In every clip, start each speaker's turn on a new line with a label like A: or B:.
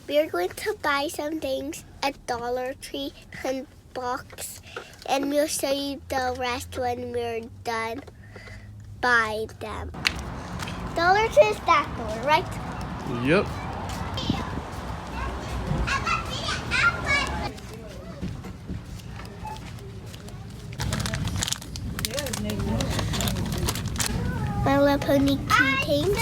A: we're going to buy some things at Dollar Tree and Box, and we'll show you the rest when we're done buying them. Dollar Tree is that door, right?
B: Yep.
A: My little pony keychains.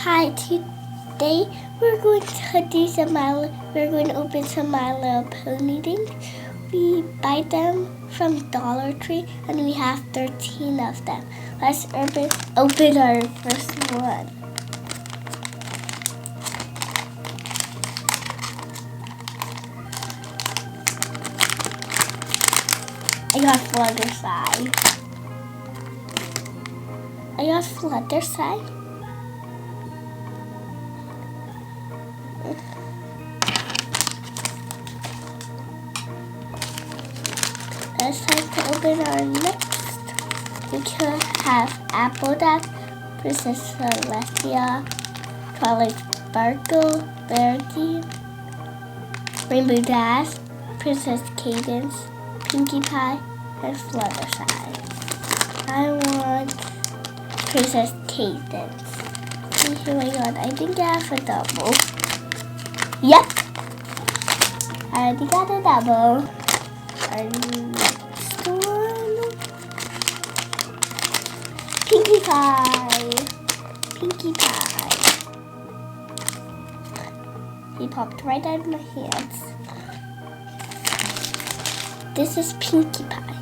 A: Hi, today we're going to do we're going to open some My Little Pony things. We buy them from Dollar Tree and we have 13 of them. Let's open our first one. I got Fluttershy. It's time to open our next. We could have Apple Duck, Princess Celestia, Twilight Sparkle, Verity, Rainbow Dash, Princess Cadence, Pinkie Pie, and Fluttershy. I want Princess Cadence. Oh my god, I think I have a double. Yep! I already got a double. Our next one. Pinkie Pie. He popped right out of my hands. This is Pinkie Pie.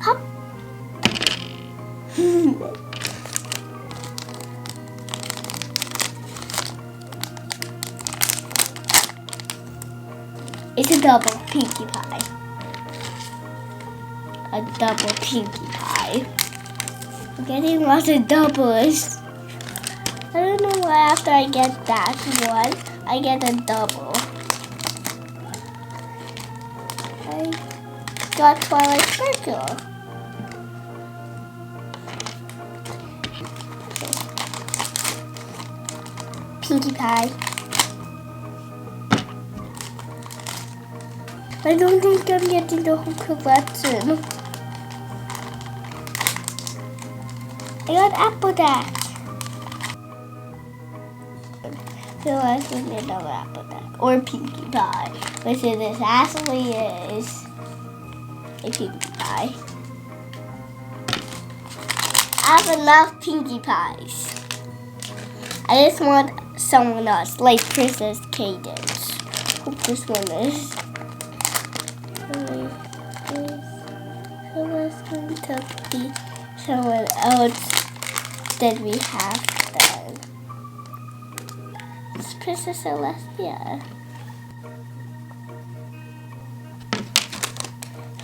A: Hop. It's a double Pinkie Pie. A double Pinkie Pie. I'm getting lots of doubles. I don't know why after I get that one, I get a double. I got Twilight Sparkle. Pinkie Pie. I don't think I'm getting the whole collection. I got Apple Duck. So I should get another Apple Duck. Or Pinkie Pie. Which this actually is a Pinkie Pie. I have enough Pinkie Pies. I just want someone else, like Princess Cadence. Hope this one is. So let's going to be someone else that we have then. It's Princess Celestia.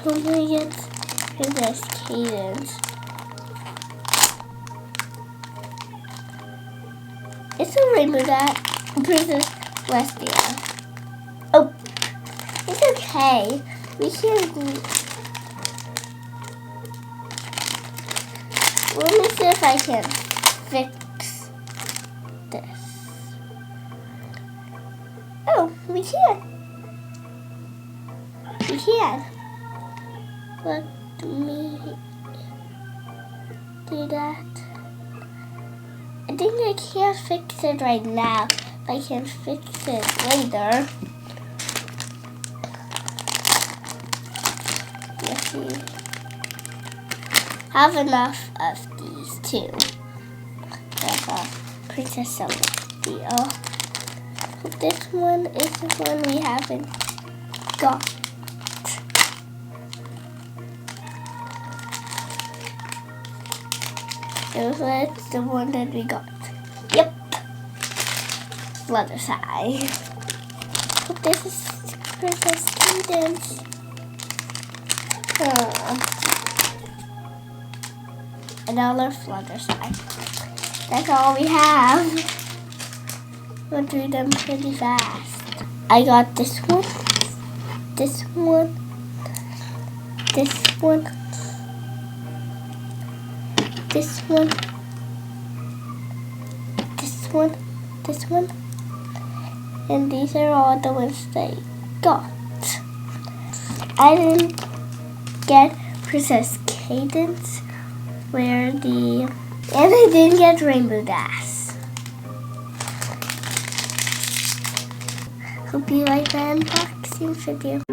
A: Who will I get Princess Cadence? It's a rainbow that Princess Celestia. Oh, it's okay. We can do. Let me see if I can fix this. Oh, we can. We can. Let me do that. I think I can't fix it right now. I can fix it later. Have enough of these too. Like Princess Celestia. This one is the one we haven't got. So that's the one that we got. Yep. Fluttershy. This is Princess Cadence. Another Fluttershy. That's all we have. We'll do them pretty fast. I got this one, this one, this one, this one, this one, and these are all the ones that I got. I didn't get Princess Cadence, and I didn't get Rainbow Dash. Hope you like my unboxing video.